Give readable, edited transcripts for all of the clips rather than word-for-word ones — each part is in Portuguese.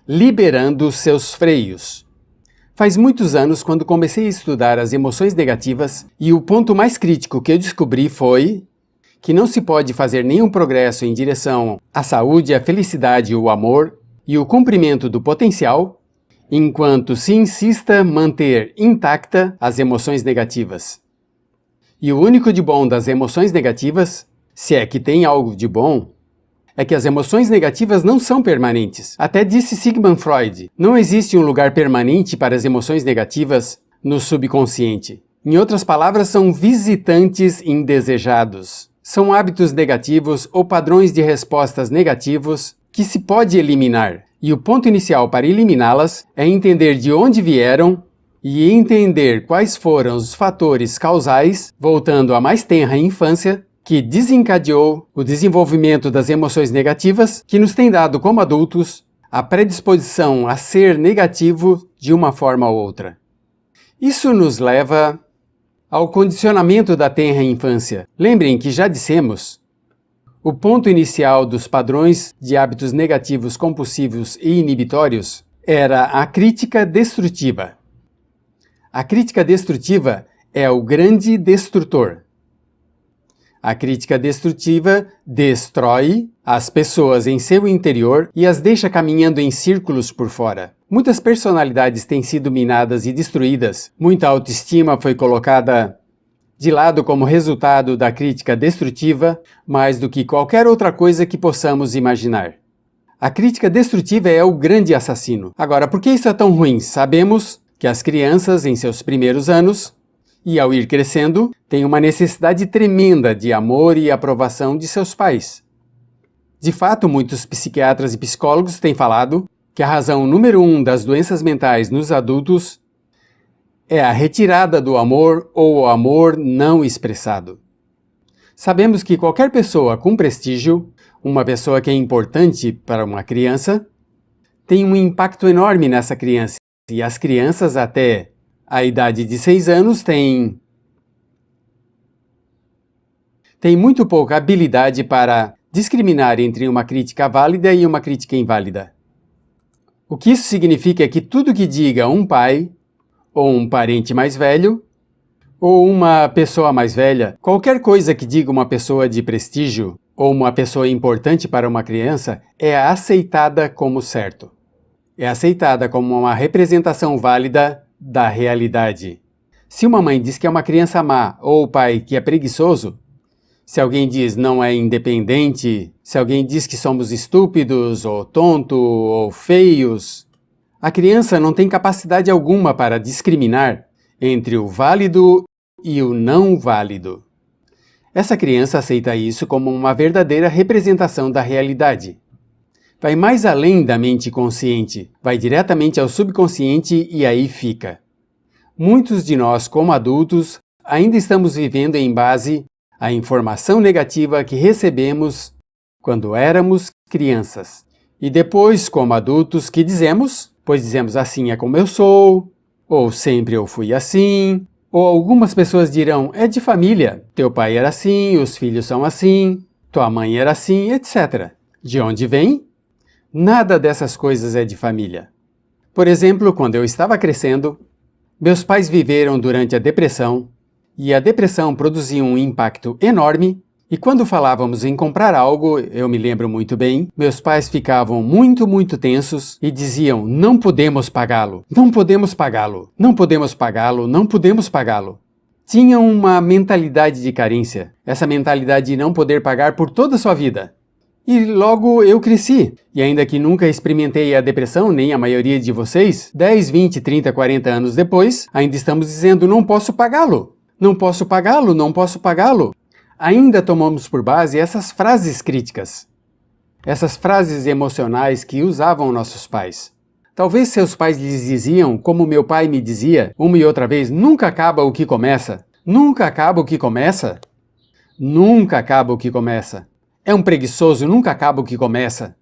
liberando seus freios. Faz muitos anos, quando comecei a estudar as emoções negativas, e o ponto mais crítico que eu descobri foi que não se pode fazer nenhum progresso em direção à saúde, à felicidade, o amor e o cumprimento do potencial, enquanto se insista manter intacta as emoções negativas. E o único de bom das emoções negativas, se é que tem algo de bom, é que as emoções negativas não são permanentes. Até disse Sigmund Freud, não existe um lugar permanente para as emoções negativas no subconsciente. Em outras palavras, são visitantes indesejados. São hábitos negativos ou padrões de respostas negativos que se pode eliminar. E o ponto inicial para eliminá-las é entender de onde vieram e entender quais foram os fatores causais, voltando à mais tenra infância, que desencadeou o desenvolvimento das emoções negativas, que nos tem dado como adultos a predisposição a ser negativo de uma forma ou outra. Isso nos leva ao condicionamento da tenra infância. Lembrem que já dissemos, o ponto inicial dos padrões de hábitos negativos compulsivos e inibitórios era a crítica destrutiva. A crítica destrutiva é o grande destrutor. A crítica destrutiva destrói as pessoas em seu interior e as deixa caminhando em círculos por fora. Muitas personalidades têm sido minadas e destruídas. Muita autoestima foi colocada de lado como resultado da crítica destrutiva, mais do que qualquer outra coisa que possamos imaginar. A crítica destrutiva é o grande assassino. Agora, por que isso é tão ruim? Sabemos que as crianças, em seus primeiros anos, e ao ir crescendo, têm uma necessidade tremenda de amor e aprovação de seus pais. De fato, muitos psiquiatras e psicólogos têm falado que a razão número 1 das doenças mentais nos adultos é a retirada do amor ou o amor não expressado. Sabemos que qualquer pessoa com prestígio, uma pessoa que é importante para uma criança, tem um impacto enorme nessa criança. E as crianças até a idade de 6 anos têm muito pouca habilidade para discriminar entre uma crítica válida e uma crítica inválida. O que isso significa é que tudo que diga um pai, ou um parente mais velho, ou uma pessoa mais velha, qualquer coisa que diga uma pessoa de prestígio, ou uma pessoa importante para uma criança, é aceitada como certo. É aceitada como uma representação válida da realidade. Se uma mãe diz que é uma criança má, ou o pai que é preguiçoso, se alguém diz não é independente, se alguém diz que somos estúpidos, ou tontos, ou feios, a criança não tem capacidade alguma para discriminar entre o válido e o não válido. Essa criança aceita isso como uma verdadeira representação da realidade. Vai mais além da mente consciente, vai diretamente ao subconsciente e aí fica. Muitos de nós, como adultos, ainda estamos vivendo em base à informação negativa que recebemos quando éramos crianças. E depois, como adultos, que dizemos? Pois dizemos assim é como eu sou, ou sempre eu fui assim, ou algumas pessoas dirão é de família, teu pai era assim, os filhos são assim, tua mãe era assim, etc. De onde vem? Nada dessas coisas é de família. Por exemplo, quando eu estava crescendo, meus pais viveram durante a depressão, e a depressão produzia um impacto enorme, e quando falávamos em comprar algo, eu me lembro muito bem, meus pais ficavam muito tensos e diziam, não podemos pagá-lo, não podemos pagá-lo, não podemos pagá-lo, não podemos pagá-lo. Tinham uma mentalidade de carência, essa mentalidade de não poder pagar por toda a sua vida. E logo eu cresci, e ainda que nunca experimentei a depressão, nem a maioria de vocês, 10, 20, 30, 40 anos depois, ainda estamos dizendo não posso pagá-lo, não posso pagá-lo, não posso pagá-lo. Ainda tomamos por base essas frases críticas, essas frases emocionais que usavam nossos pais. Talvez seus pais lhes diziam, como meu pai me dizia, uma e outra vez, nunca acaba o que começa, nunca acaba o que começa, nunca acaba o que começa. É um preguiçoso, nunca acaba o que começa.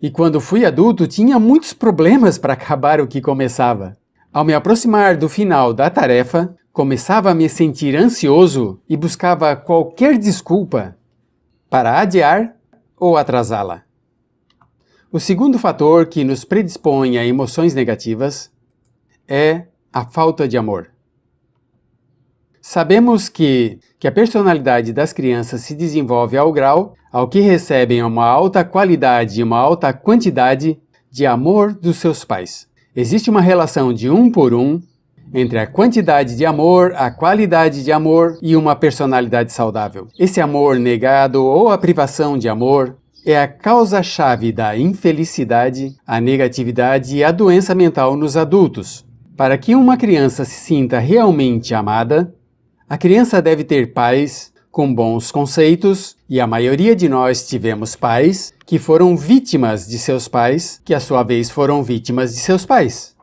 E quando fui adulto, tinha muitos problemas para acabar o que começava. Ao me aproximar do final da tarefa, começava a me sentir ansioso e buscava qualquer desculpa para adiar ou atrasá-la. O segundo fator que nos predispõe a emoções negativas é a falta de amor. Sabemos que a personalidade das crianças se desenvolve ao grau ao que recebem uma alta qualidade e uma alta quantidade de amor dos seus pais. Existe uma relação de 1 por 1 entre a quantidade de amor, a qualidade de amor e uma personalidade saudável. Esse amor negado ou a privação de amor é a causa-chave da infelicidade, a negatividade e a doença mental nos adultos. Para que uma criança se sinta realmente amada, a criança deve ter pais com bons conceitos, e a maioria de nós tivemos pais que foram vítimas de seus pais, que à sua vez foram vítimas de seus pais.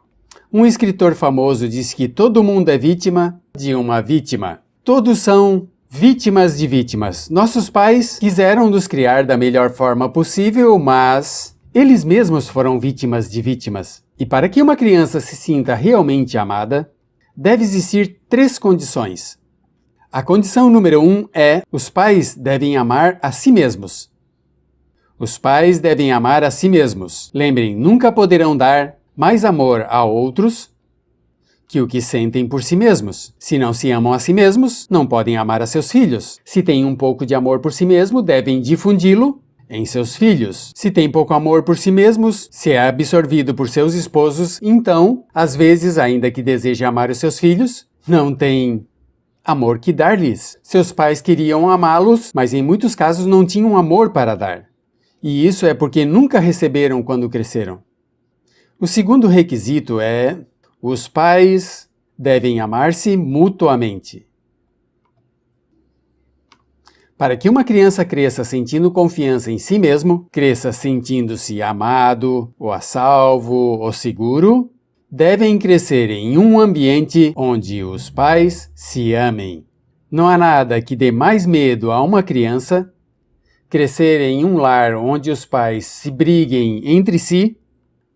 Um escritor famoso disse que todo mundo é vítima de uma vítima. Todos são vítimas de vítimas. Nossos pais quiseram nos criar da melhor forma possível, mas eles mesmos foram vítimas de vítimas. E para que uma criança se sinta realmente amada, deve existir 3 condições. A condição número 1 é: os pais devem amar a si mesmos. Os pais devem amar a si mesmos. Lembrem, nunca poderão dar mais amor a outros que o que sentem por si mesmos. Se não se amam a si mesmos, não podem amar a seus filhos. Se têm um pouco de amor por si mesmo, devem difundi-lo em seus filhos. Se tem pouco amor por si mesmos, se é absorvido por seus esposos, então, às vezes, ainda que deseje amar os seus filhos, não tem amor que dar-lhes. Seus pais queriam amá-los, mas em muitos casos não tinham amor para dar. E isso é porque nunca receberam quando cresceram. O segundo requisito é: os pais devem amar-se mutuamente. Para que uma criança cresça sentindo confiança em si mesmo, cresça sentindo-se amado, ou a salvo, ou seguro, devem crescer em um ambiente onde os pais se amem. Não há nada que dê mais medo a uma criança crescer em um lar onde os pais se briguem entre si,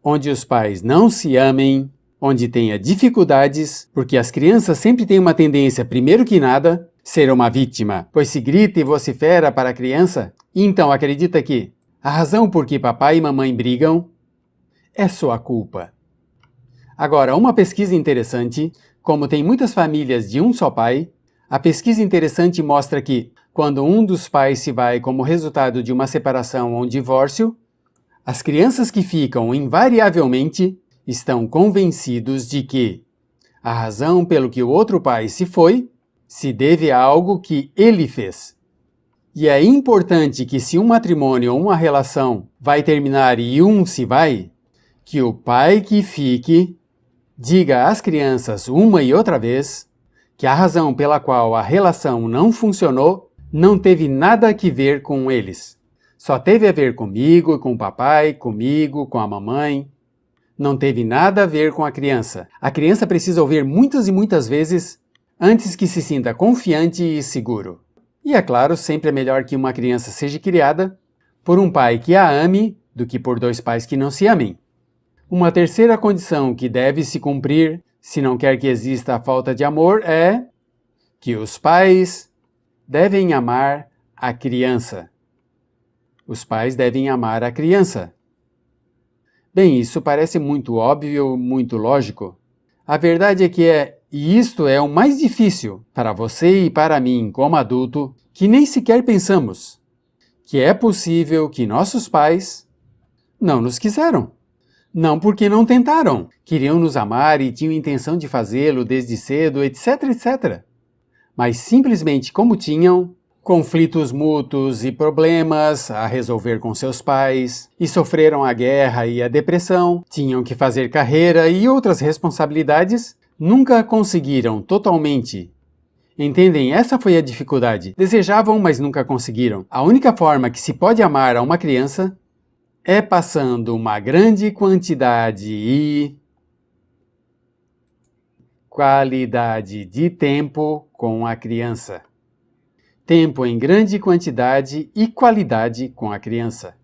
onde os pais não se amem, onde tenha dificuldades, porque as crianças sempre têm uma tendência, primeiro que nada, ser uma vítima, pois se grita e vocifera para a criança, e então acredita que a razão por que papai e mamãe brigam é sua culpa. Agora, uma pesquisa interessante, como tem muitas famílias de um só pai, a pesquisa interessante mostra que, quando um dos pais se vai como resultado de uma separação ou um divórcio, as crianças que ficam invariavelmente estão convencidos de que a razão pelo que o outro pai se foi se deve a algo que ele fez. E é importante que, se um matrimônio ou uma relação vai terminar e um se vai, que o pai que fique diga às crianças uma e outra vez que a razão pela qual a relação não funcionou não teve nada a ver com eles. Só teve a ver comigo, com o papai, comigo, com a mamãe. Não teve nada a ver com a criança. A criança precisa ouvir muitas e muitas vezes antes que se sinta confiante e seguro. E é claro, sempre é melhor que uma criança seja criada por um pai que a ame do que por 2 pais que não se amem. Uma terceira condição que deve se cumprir se não quer que exista a falta de amor é que os pais devem amar a criança. Os pais devem amar a criança. Bem, isso parece muito óbvio, muito lógico. A verdade é que e isto é o mais difícil para você e para mim como adulto, que nem sequer pensamos, que é possível que nossos pais não nos quiseram. Não porque não tentaram, queriam nos amar e tinham intenção de fazê-lo desde cedo, etc, etc. Mas simplesmente como tinham conflitos mútuos e problemas a resolver com seus pais, e sofreram a guerra e a depressão, tinham que fazer carreira e outras responsabilidades, nunca conseguiram totalmente. Entendem? Essa foi a dificuldade. Desejavam, mas nunca conseguiram. A única forma que se pode amar a uma criança é passando uma grande quantidade e qualidade de tempo com a criança. Tempo em grande quantidade e qualidade com a criança.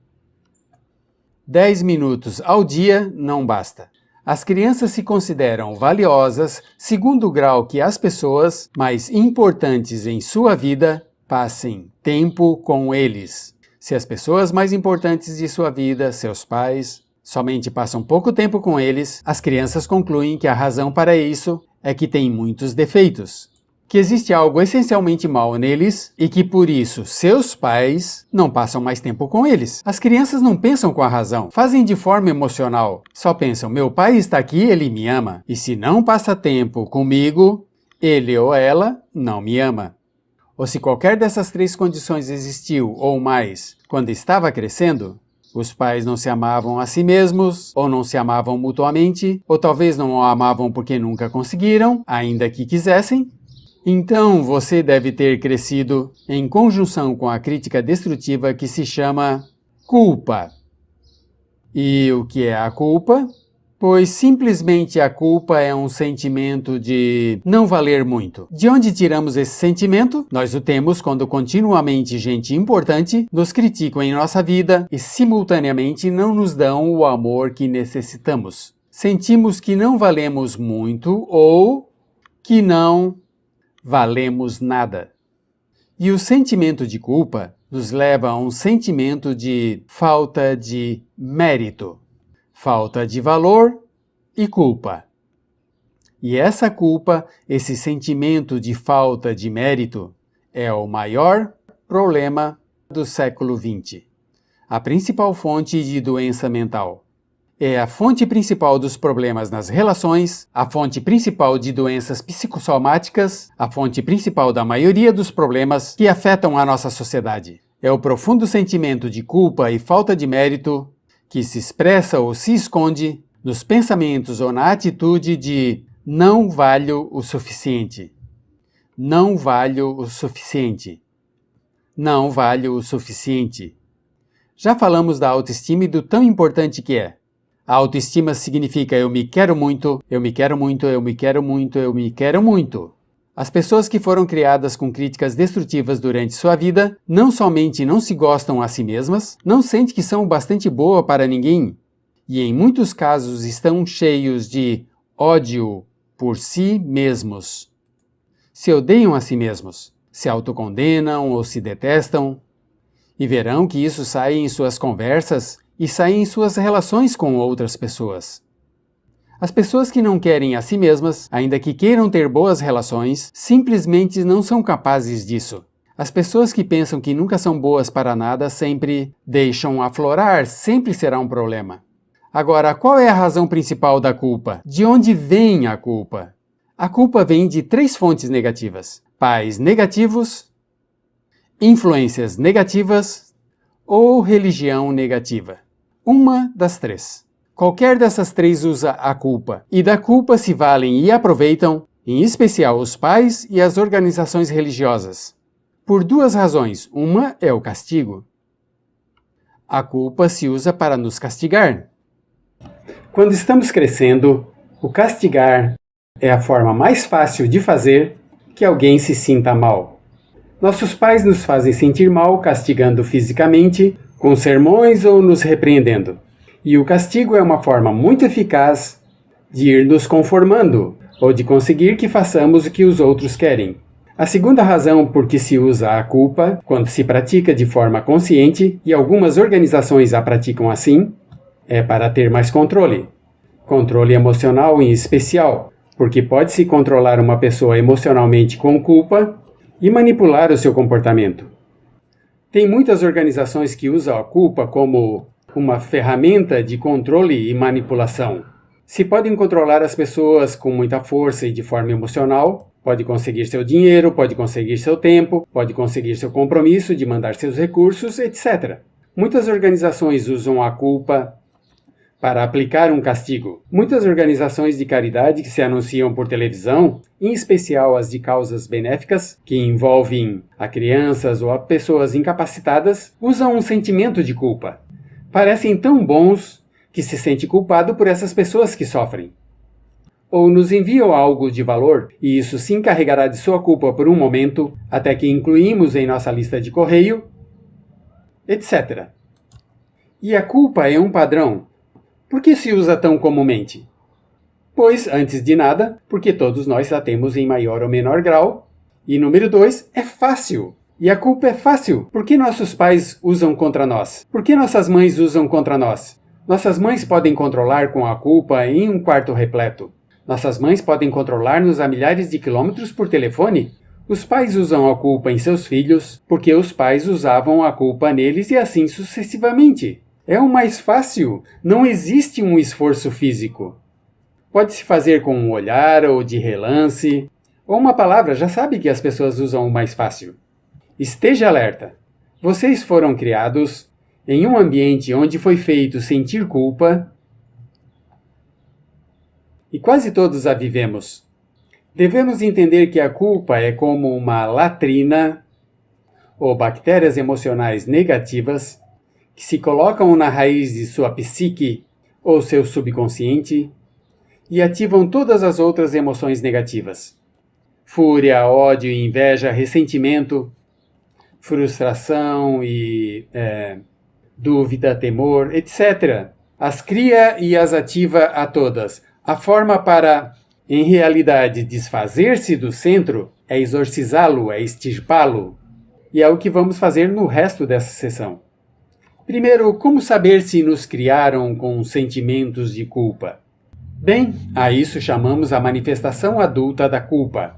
10 minutos ao dia não basta. As crianças se consideram valiosas segundo o grau que as pessoas mais importantes em sua vida passem tempo com eles. Se as pessoas mais importantes de sua vida, seus pais, somente passam pouco tempo com eles, as crianças concluem que a razão para isso é que têm muitos defeitos, que existe algo essencialmente mal neles e que por isso seus pais não passam mais tempo com eles. As crianças não pensam com a razão, fazem de forma emocional. Só pensam, meu pai está aqui, ele me ama, e se não passa tempo comigo, ele ou ela não me ama. Ou se qualquer dessas três condições existiu ou mais quando estava crescendo, os pais não se amavam a si mesmos, ou não se amavam mutuamente, ou talvez não o amavam porque nunca conseguiram, ainda que quisessem. Então você deve ter crescido em conjunção com a crítica destrutiva que se chama culpa. E o que é a culpa? Pois simplesmente a culpa é um sentimento de não valer muito. De onde tiramos esse sentimento? Nós o temos quando continuamente gente importante nos criticam em nossa vida e simultaneamente não nos dão o amor que necessitamos. Sentimos que não valemos muito ou que não valemos nada. E o sentimento de culpa nos leva a um sentimento de falta de mérito, falta de valor e culpa. E essa culpa, esse sentimento de falta de mérito, é o maior problema do século XX. A principal fonte de doença mental. É a fonte principal dos problemas nas relações, a fonte principal de doenças psicossomáticas, a fonte principal da maioria dos problemas que afetam a nossa sociedade. É o profundo sentimento de culpa e falta de mérito que se expressa ou se esconde nos pensamentos ou na atitude de não valho o suficiente. Não valho o suficiente. Não valho o suficiente. Já falamos da autoestima e do tão importante que é. A autoestima significa eu me quero muito, eu me quero muito, eu me quero muito, eu me quero muito. As pessoas que foram criadas com críticas destrutivas durante sua vida não somente não se gostam a si mesmas, não sentem que são bastante boa para ninguém, e em muitos casos estão cheios de ódio por si mesmos. Se odeiam a si mesmos, se autocondenam ou se detestam, e verão que isso sai em suas conversas e sai em suas relações com outras pessoas. As pessoas que não querem a si mesmas, ainda que queiram ter boas relações, simplesmente não são capazes disso. As pessoas que pensam que nunca são boas para nada sempre deixam aflorar, sempre será um problema. Agora, qual é a razão principal da culpa? De onde vem a culpa? A culpa vem de três fontes negativas: pais negativos, influências negativas ou religião negativa. Uma das três. Qualquer dessas três usa a culpa, e da culpa se valem e aproveitam, em especial os pais e as organizações religiosas. Por duas razões. Uma é o castigo. A culpa se usa para nos castigar. Quando estamos crescendo, o castigar é a forma mais fácil de fazer que alguém se sinta mal. Nossos pais nos fazem sentir mal castigando fisicamente, com sermões ou nos repreendendo. E o castigo é uma forma muito eficaz de ir nos conformando, ou de conseguir que façamos o que os outros querem. A segunda razão por que se usa a culpa, quando se pratica de forma consciente, e algumas organizações a praticam assim, é para ter mais controle. Controle emocional em especial, porque pode-se controlar uma pessoa emocionalmente com culpa e manipular o seu comportamento. Tem muitas organizações que usam a culpa como uma ferramenta de controle e manipulação. Se podem controlar as pessoas com muita força e de forma emocional, pode conseguir seu dinheiro, pode conseguir seu tempo, pode conseguir seu compromisso de mandar seus recursos, etc. Muitas organizações usam a culpa para aplicar um castigo. Muitas organizações de caridade que se anunciam por televisão, em especial as de causas benéficas, que envolvem a crianças ou a pessoas incapacitadas, usam um sentimento de culpa. Parecem tão bons que se sente culpado por essas pessoas que sofrem. Ou nos enviam algo de valor, e isso se encarregará de sua culpa por um momento, até que incluímos em nossa lista de correio, etc. E a culpa é um padrão. Por que se usa tão comumente? Pois, antes de nada, porque todos nós a temos em maior ou menor grau. E número 2, é fácil. E a culpa é fácil. Por que nossos pais usam contra nós? Por que nossas mães usam contra nós? Nossas mães podem controlar com a culpa em um quarto repleto. Nossas mães podem controlar-nos a milhares de quilômetros por telefone. Os pais usam a culpa em seus filhos porque os pais usavam a culpa neles e assim sucessivamente. É o mais fácil. Não existe um esforço físico. Pode-se fazer com um olhar ou de relance, ou uma palavra. Já sabe que as pessoas usam o mais fácil. Esteja alerta. Vocês foram criados em um ambiente onde foi feito sentir culpa e quase todos a vivemos. Devemos entender que a culpa é como uma latrina ou bactérias emocionais negativas que se colocam na raiz de sua psique ou seu subconsciente e ativam todas as outras emoções negativas. Fúria, ódio, inveja, ressentimento, frustração e dúvida, temor, etc. As cria e as ativa a todas. A forma para, em realidade, desfazer-se do centro é exorcizá-lo, é extirpá-lo. E é o que vamos fazer no resto dessa sessão. Primeiro, como saber se nos criaram com sentimentos de culpa? Bem, a isso chamamos a manifestação adulta da culpa.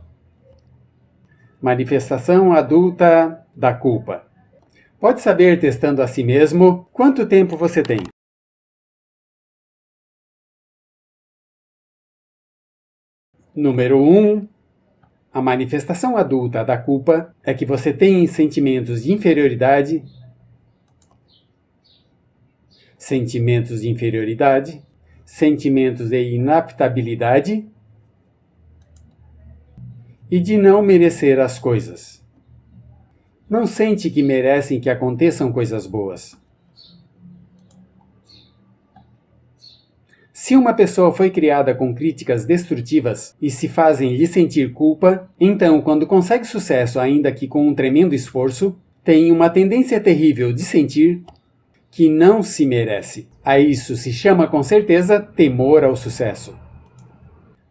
Manifestação adulta da culpa. Pode saber, testando a si mesmo, quanto tempo você tem. Número 1. A manifestação adulta da culpa é que você tem sentimentos de inferioridade, sentimentos de inaptabilidade e de não merecer as coisas. Não sente que merecem que aconteçam coisas boas. Se uma pessoa foi criada com críticas destrutivas e se fazem lhe sentir culpa, então, quando consegue sucesso, ainda que com um tremendo esforço, tem uma tendência terrível de sentir que não se merece. A isso se chama com certeza temor ao sucesso.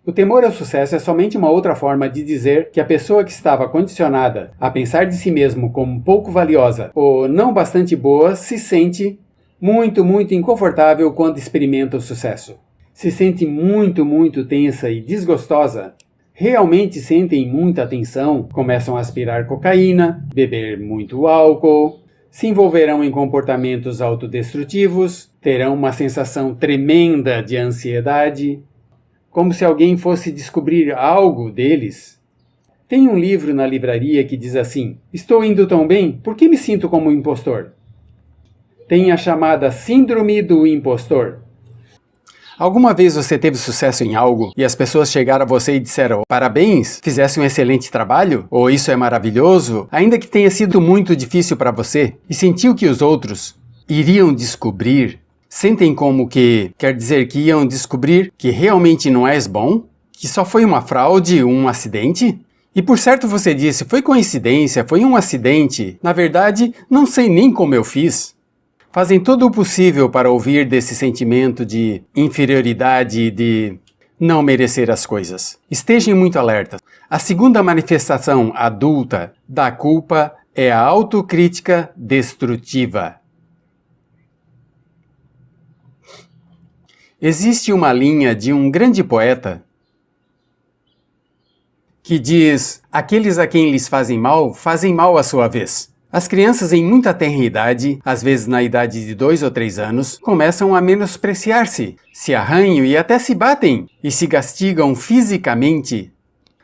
O temor ao sucesso é somente uma outra forma de dizer que a pessoa que estava condicionada a pensar de si mesmo como pouco valiosa ou não bastante boa se sente muito inconfortável quando experimenta o sucesso. Se sente muito tensa e desgostosa, realmente sentem muita tensão, começam a aspirar cocaína, beber muito álcool, se envolverão em comportamentos autodestrutivos, terão uma sensação tremenda de ansiedade, como se alguém fosse descobrir algo deles. Tem um livro na livraria que diz assim: estou indo tão bem, por que me sinto como um impostor? Tem a chamada Síndrome do Impostor. Alguma vez você teve sucesso em algo e as pessoas chegaram a você e disseram: parabéns, fizesse um excelente trabalho? Ou isso é maravilhoso, ainda que tenha sido muito difícil para você? E sentiu que os outros iriam descobrir? Sentem como que quer dizer que iam descobrir que realmente não és bom? Que só foi uma fraude, um acidente? E por certo você disse: foi coincidência, foi um acidente. Na verdade, não sei nem como eu fiz. Fazem todo o possível para ouvir desse sentimento de inferioridade e de não merecer as coisas. Estejam muito alertas. A segunda manifestação adulta da culpa é a autocrítica destrutiva. Existe uma linha de um grande poeta que diz: aqueles a quem lhes fazem mal à sua vez. As crianças em muita tenra idade, às vezes na idade de 2 ou 3 anos, começam a menospreciar-se, se arranham e até se batem, e se castigam fisicamente,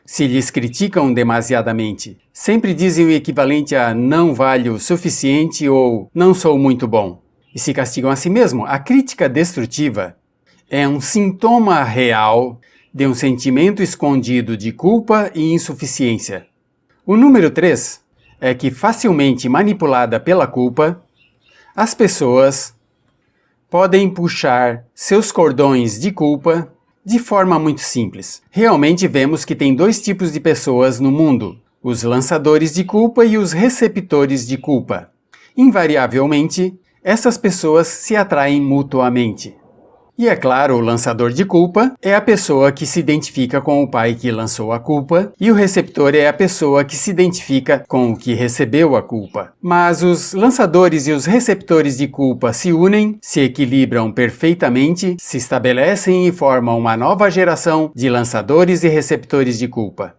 se lhes criticam demasiadamente. Sempre dizem o equivalente a não valho o suficiente ou não sou muito bom, e se castigam a si mesmo. A crítica destrutiva é um sintoma real de um sentimento escondido de culpa e insuficiência. O número 3 é que, facilmente manipulada pela culpa, as pessoas podem puxar seus cordões de culpa de forma muito simples. Realmente vemos que tem 2 tipos de pessoas no mundo: os lançadores de culpa e os receptores de culpa. Invariavelmente, essas pessoas se atraem mutuamente. E é claro, o lançador de culpa é a pessoa que se identifica com o pai que lançou a culpa, e o receptor é a pessoa que se identifica com o que recebeu a culpa. Mas os lançadores e os receptores de culpa se unem, se equilibram perfeitamente, se estabelecem e formam uma nova geração de lançadores e receptores de culpa.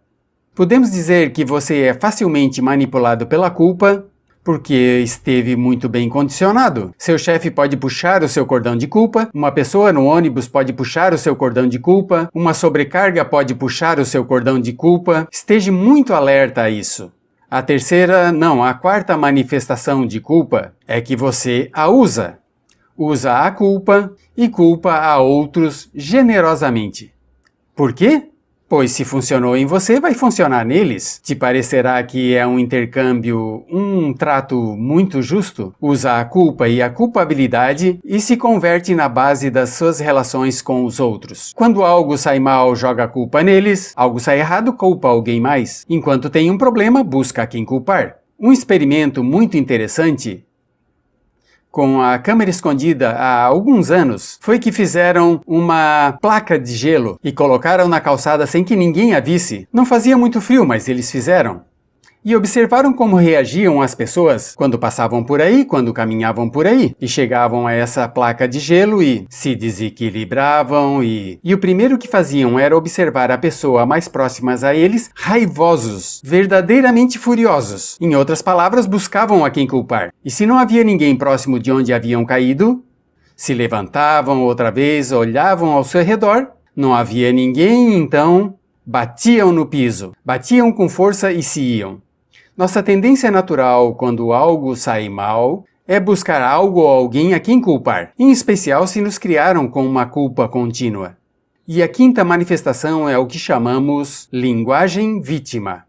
Podemos dizer que você é facilmente manipulado pela culpa porque esteve muito bem condicionado. Seu chefe pode puxar o seu cordão de culpa, uma pessoa no ônibus pode puxar o seu cordão de culpa, uma sobrecarga pode puxar o seu cordão de culpa. Esteja muito alerta a isso. A quarta manifestação de culpa é que você a usa. Usa a culpa e culpa a outros generosamente. Por quê? Pois se funcionou em você, vai funcionar neles. Te parecerá que é um intercâmbio, um trato muito justo? Usa a culpa e a culpabilidade e se converte na base das suas relações com os outros. Quando algo sai mal, joga a culpa neles. Algo sai errado, culpa alguém mais. Enquanto tem um problema, busca quem culpar. Um experimento muito interessante com a câmera escondida há alguns anos, foi que fizeram uma placa de gelo e colocaram na calçada sem que ninguém a visse. Não fazia muito frio, mas eles fizeram. E observaram como reagiam as pessoas quando passavam por aí, quando caminhavam por aí, e chegavam a essa placa de gelo e se desequilibravam e o primeiro que faziam era observar a pessoa mais próxima a eles, raivosos, verdadeiramente furiosos. Em outras palavras, buscavam a quem culpar. E se não havia ninguém próximo de onde haviam caído, se levantavam outra vez, olhavam ao seu redor, não havia ninguém, então batiam no piso, batiam com força e se iam. Nossa tendência natural, quando algo sai mal, é buscar algo ou alguém a quem culpar, em especial se nos criaram com uma culpa contínua. E a quinta manifestação é o que chamamos linguagem vítima.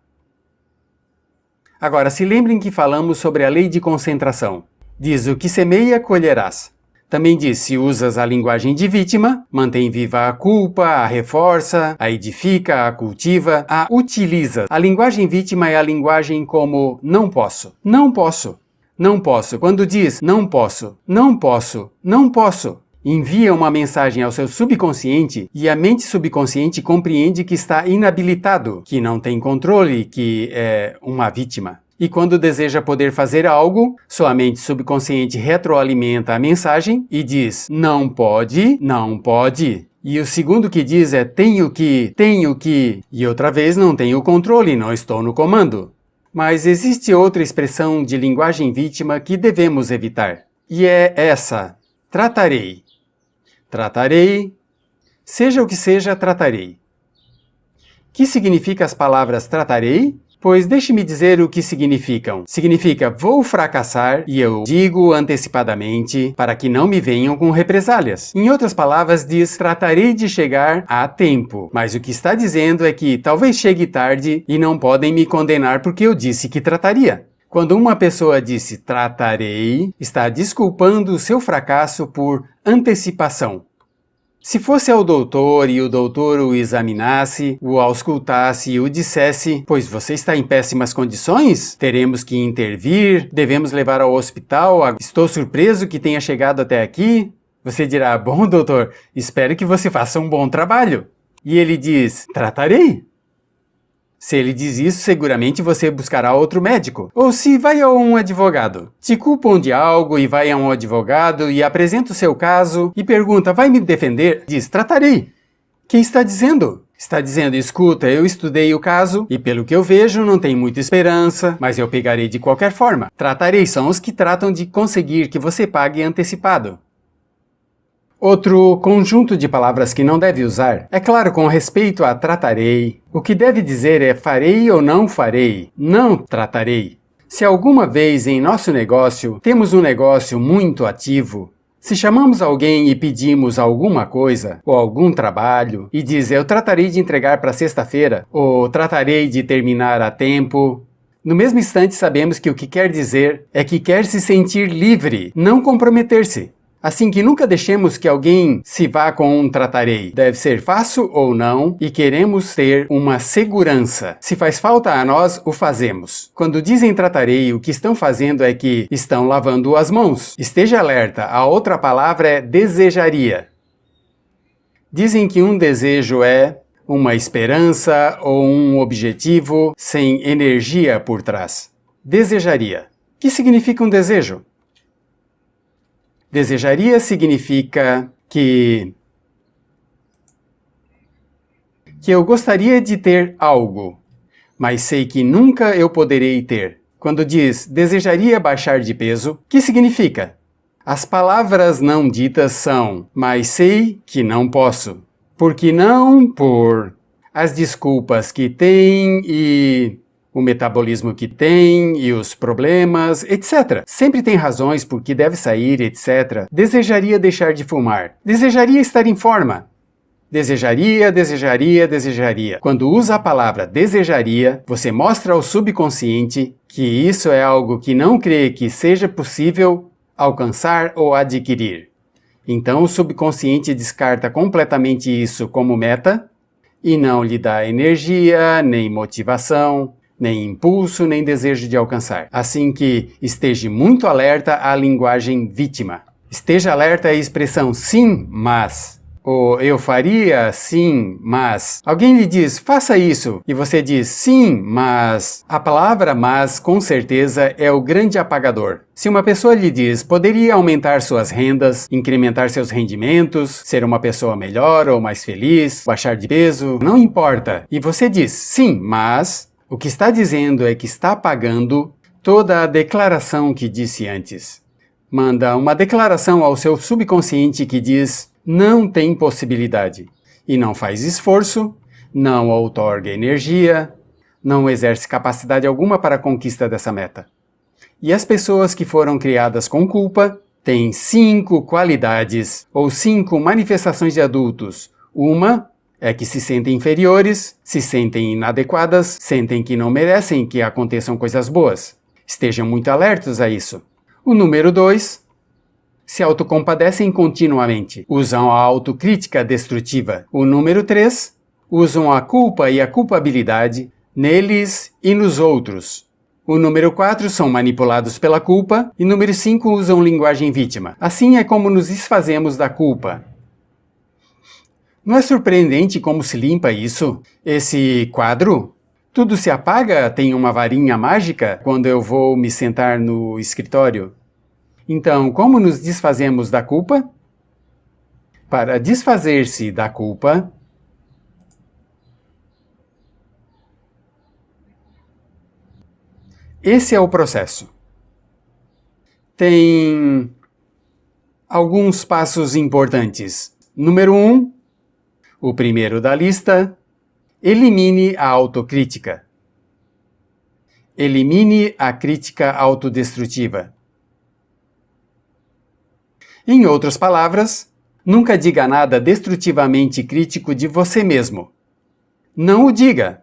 Agora, se lembrem que falamos sobre a lei de concentração. Diz: o que semeia, colherás. Também diz: se usas a linguagem de vítima, mantém viva a culpa, a reforça, a edifica, a cultiva, a utiliza. A linguagem vítima é a linguagem como não posso, não posso, não posso. Quando diz não posso, não posso, não posso, envia uma mensagem ao seu subconsciente e a mente subconsciente compreende que está inabilitado, que não tem controle, que é uma vítima. E quando deseja poder fazer algo, sua mente subconsciente retroalimenta a mensagem e diz não pode, não pode. E o segundo que diz é tenho que, e outra vez não tenho controle, não estou no comando. Mas existe outra expressão de linguagem vítima que devemos evitar. E é essa: tratarei. Tratarei, seja o que seja, tratarei. Que significa as palavras tratarei? Pois deixe-me dizer o que significam. Significa vou fracassar e eu digo antecipadamente para que não me venham com represálias. Em outras palavras, diz tratarei de chegar a tempo. Mas o que está dizendo é que talvez chegue tarde e não podem me condenar porque eu disse que trataria. Quando uma pessoa disse tratarei, está desculpando o seu fracasso por antecipação. Se fosse ao doutor e o doutor o examinasse, o auscultasse e o dissesse, pois você está em péssimas condições, teremos que intervir, devemos levar ao hospital, estou surpreso que tenha chegado até aqui. Você dirá, bom doutor, espero que você faça um bom trabalho. E ele diz, tratarei. Se ele diz isso, seguramente você buscará outro médico. Ou se vai a um advogado. Te culpam de algo e vai a um advogado e apresenta o seu caso e pergunta, vai me defender? Diz, tratarei. Quem está dizendo? Está dizendo, escuta, eu estudei o caso e pelo que eu vejo não tem muita esperança, mas eu pegarei de qualquer forma. Tratarei são os que tratam de conseguir que você pague antecipado. Outro conjunto de palavras que não deve usar, é claro, com respeito a tratarei. O que deve dizer é farei ou não farei, não tratarei. Se alguma vez em nosso negócio temos um negócio muito ativo, se chamamos alguém e pedimos alguma coisa, ou algum trabalho, e diz eu tratarei de entregar para sexta-feira, ou tratarei de terminar a tempo, no mesmo instante sabemos que o que quer dizer é que quer se sentir livre, não comprometer-se. Assim que nunca deixemos que alguém se vá com um tratarei. Deve ser fácil ou não e queremos ter uma segurança. Se faz falta a nós, o fazemos. Quando dizem tratarei, o que estão fazendo é que estão lavando as mãos. Esteja alerta, a outra palavra é desejaria. Dizem que um desejo é uma esperança ou um objetivo sem energia por trás. Desejaria. O que significa um desejo? Desejaria significa que eu gostaria de ter algo, mas sei que nunca eu poderei ter. Quando diz desejaria baixar de peso, o que significa? As palavras não ditas são, mas sei que não posso. Por que não? Por as desculpas que tem e o metabolismo que tem e os problemas, etc. Sempre tem razões por que deve sair, etc. Desejaria deixar de fumar. Desejaria estar em forma. Desejaria. Quando usa a palavra desejaria, você mostra ao subconsciente que isso é algo que não crê que seja possível alcançar ou adquirir. Então o subconsciente descarta completamente isso como meta e não lhe dá energia, nem motivação, nem impulso, nem desejo de alcançar. Assim que esteja muito alerta à linguagem vítima. Esteja alerta à expressão sim, mas. Ou eu faria, sim, mas. Alguém lhe diz, faça isso, e você diz, sim, mas. A palavra mas, com certeza, é o grande apagador. Se uma pessoa lhe diz, poderia aumentar suas rendas, incrementar seus rendimentos, ser uma pessoa melhor ou mais feliz, baixar de peso, não importa. E você diz, sim, mas. O que está dizendo é que está apagando toda a declaração que disse antes. Manda uma declaração ao seu subconsciente que diz, não tem possibilidade. E não faz esforço, não outorga energia, não exerce capacidade alguma para a conquista dessa meta. E as pessoas que foram criadas com culpa têm 5 qualidades ou 5 manifestações de adultos. Uma é que se sentem inferiores, se sentem inadequadas, sentem que não merecem que aconteçam coisas boas. Estejam muito alertos a isso. O número 2, se autocompadecem continuamente, usam a autocrítica destrutiva. O número 3, usam a culpa e a culpabilidade neles e nos outros. O número 4, são manipulados pela culpa. E número 5, usam linguagem vítima. Assim é como nos desfazemos da culpa. Não é surpreendente como se limpa isso? Esse quadro? Tudo se apaga? Tem uma varinha mágica quando eu vou me sentar no escritório? Então, como nos desfazemos da culpa? Para desfazer-se da culpa, esse é o processo. Tem alguns passos importantes. Número 1, o primeiro da lista, elimine a autocrítica. Elimine a crítica autodestrutiva. Em outras palavras, nunca diga nada destrutivamente crítico de você mesmo. Não o diga.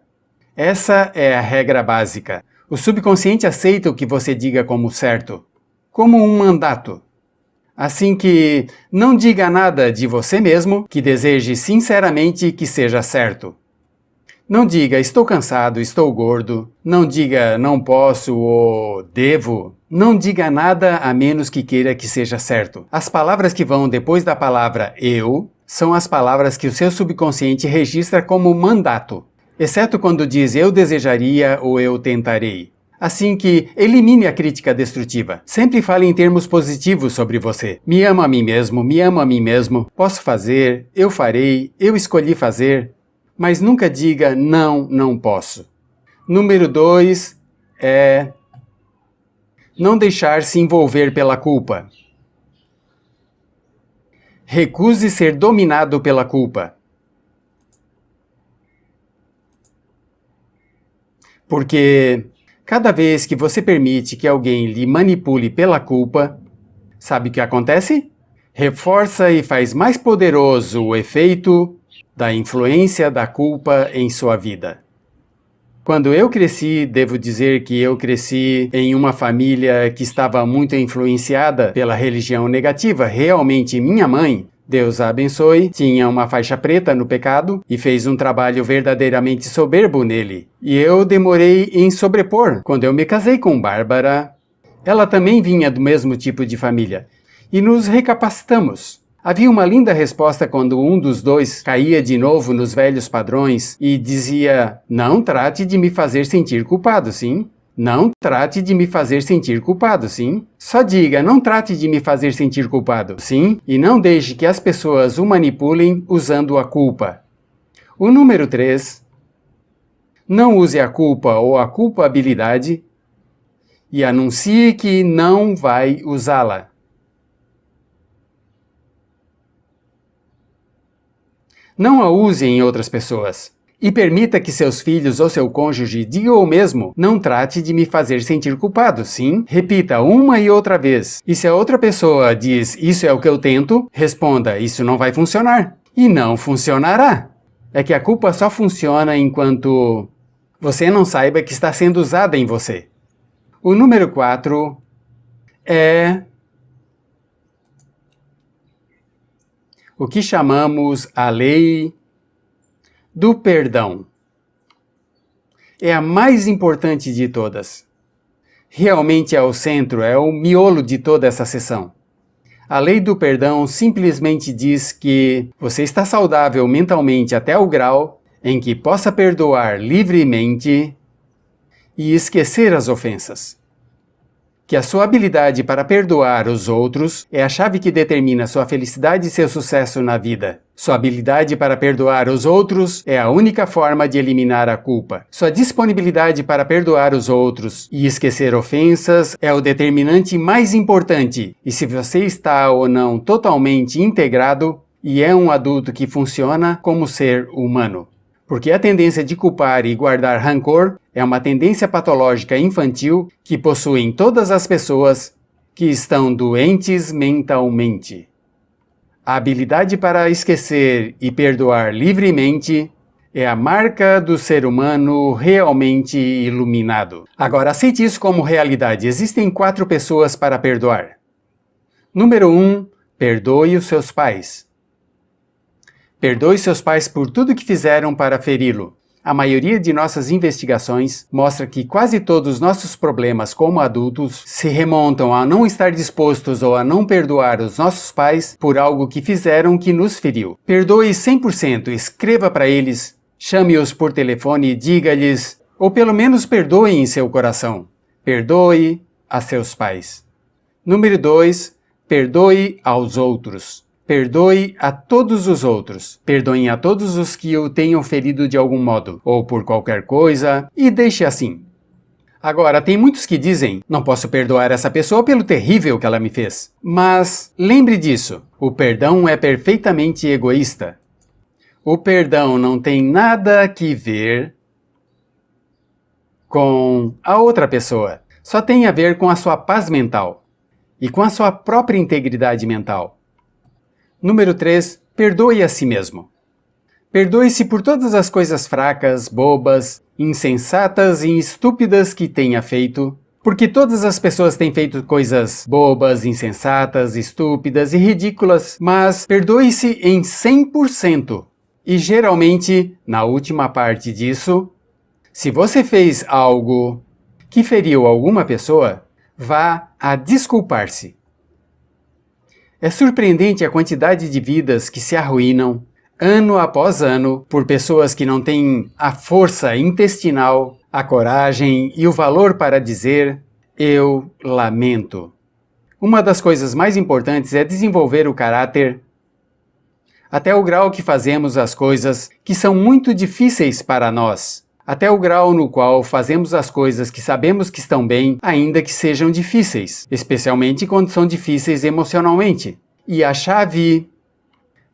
Essa é a regra básica. O subconsciente aceita o que você diga como certo, como um mandato. Assim que não diga nada de você mesmo que deseje sinceramente que seja certo. Não diga estou cansado, estou gordo. Não diga não posso ou devo. Não diga nada a menos que queira que seja certo. As palavras que vão depois da palavra eu são as palavras que o seu subconsciente registra como mandato, exceto quando diz eu desejaria ou eu tentarei. Assim que elimine a crítica destrutiva. Sempre fale em termos positivos sobre você. Me amo a mim mesmo, posso fazer, eu farei, eu escolhi fazer. Mas nunca diga não, não posso. Número 2 é não deixar se envolver pela culpa. Recuse ser dominado pela culpa. Porque cada vez que você permite que alguém lhe manipule pela culpa, sabe o que acontece? Reforça e faz mais poderoso o efeito da influência da culpa em sua vida. Quando eu cresci, devo dizer que eu cresci em uma família que estava muito influenciada pela religião negativa. Realmente, minha mãe, Deus a abençoe, tinha uma faixa preta no pecado e fez um trabalho verdadeiramente soberbo nele. E eu demorei em sobrepor. Quando eu me casei com Bárbara, ela também vinha do mesmo tipo de família. E nos recapacitamos. Havia uma linda resposta quando um dos dois caía de novo nos velhos padrões e dizia: não trate de me fazer sentir culpado, sim? Não trate de me fazer sentir culpado, sim? Só diga: não trate de me fazer sentir culpado, sim? E não deixe que as pessoas o manipulem usando a culpa. O número 3. Não use a culpa ou a culpabilidade e anuncie que não vai usá-la. Não a use em outras pessoas. E permita que seus filhos ou seu cônjuge digam o mesmo: não trate de me fazer sentir culpado, sim? Repita uma e outra vez. E se a outra pessoa diz: isso é o que eu tento, responda: isso não vai funcionar. E não funcionará. É que a culpa só funciona enquanto você não saiba que está sendo usada em você. O número 4 é o que chamamos a lei do perdão. É a mais importante de todas. Realmente é o centro, é o miolo de toda essa sessão. A lei do perdão simplesmente diz que você está saudável mentalmente até o grau em que possa perdoar livremente e esquecer as ofensas. Que a sua habilidade para perdoar os outros é a chave que determina sua felicidade e seu sucesso na vida. Sua habilidade para perdoar os outros é a única forma de eliminar a culpa. Sua disponibilidade para perdoar os outros e esquecer ofensas é o determinante mais importante. E se você está ou não totalmente integrado e é um adulto que funciona como ser humano. Porque a tendência de culpar e guardar rancor é uma tendência patológica infantil que possuem todas as pessoas que estão doentes mentalmente. A habilidade para esquecer e perdoar livremente é a marca do ser humano realmente iluminado. Agora, aceite isso como realidade. Existem 4 pessoas para perdoar. Número 1, perdoe os seus pais. Perdoe seus pais por tudo que fizeram para feri-lo. A maioria de nossas investigações mostra que quase todos os nossos problemas como adultos se remontam a não estar dispostos ou a não perdoar os nossos pais por algo que fizeram que nos feriu. Perdoe 100%, escreva para eles, chame-os por telefone e diga-lhes, ou pelo menos perdoe em seu coração. Perdoe a seus pais. Número 2, perdoe aos outros. Perdoe a todos os outros. Perdoem a todos os que o tenham ferido de algum modo, ou por qualquer coisa, e deixe assim. Agora, tem muitos que dizem, não posso perdoar essa pessoa pelo terrível que ela me fez. Mas lembre disso, o perdão é perfeitamente egoísta. O perdão não tem nada que ver com a outra pessoa. Só tem a ver com a sua paz mental e com a sua própria integridade mental. Número 3, perdoe a si mesmo. Perdoe-se por todas as coisas fracas, bobas, insensatas e estúpidas que tenha feito, porque todas as pessoas têm feito coisas bobas, insensatas, estúpidas e ridículas, mas perdoe-se em 100%. E geralmente, na última parte disso, se você fez algo que feriu alguma pessoa, vá a desculpar-se. É surpreendente a quantidade de vidas que se arruinam, ano após ano, por pessoas que não têm a força intestinal, a coragem e o valor para dizer, eu lamento. Uma das coisas mais importantes é desenvolver o caráter até o grau que fazemos as coisas que são muito difíceis para nós. Até o grau no qual fazemos as coisas que sabemos que estão bem, ainda que sejam difíceis, especialmente quando são difíceis emocionalmente. E a chave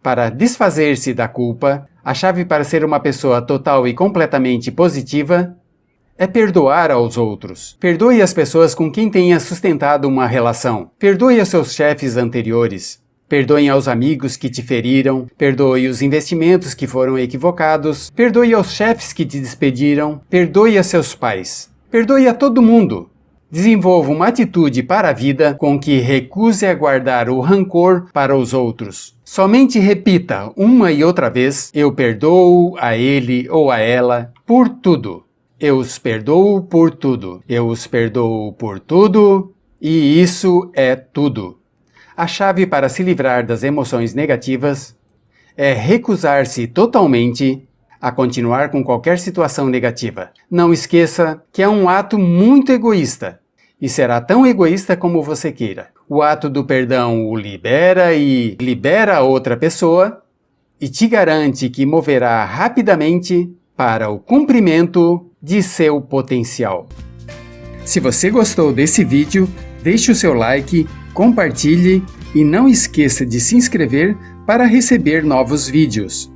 para desfazer-se da culpa, a chave para ser uma pessoa total e completamente positiva, é perdoar aos outros. Perdoe as pessoas com quem tenha sustentado uma relação. Perdoe aos seus chefes anteriores. Perdoe aos amigos que te feriram, perdoe os investimentos que foram equivocados, perdoe aos chefes que te despediram, perdoe a seus pais, perdoe a todo mundo. Desenvolva uma atitude para a vida com que recuse a guardar o rancor para os outros. Somente repita uma e outra vez, eu perdoo a ele ou a ela por tudo. Eu os perdoo por tudo. Eu os perdoo por tudo, e isso é tudo. A chave para se livrar das emoções negativas é recusar-se totalmente a continuar com qualquer situação negativa. Não esqueça que é um ato muito egoísta e será tão egoísta como você queira. O ato do perdão o libera e libera a outra pessoa e te garante que moverá rapidamente para o cumprimento de seu potencial. Se você gostou desse vídeo, deixe o seu like, compartilhe e não esqueça de se inscrever para receber novos vídeos.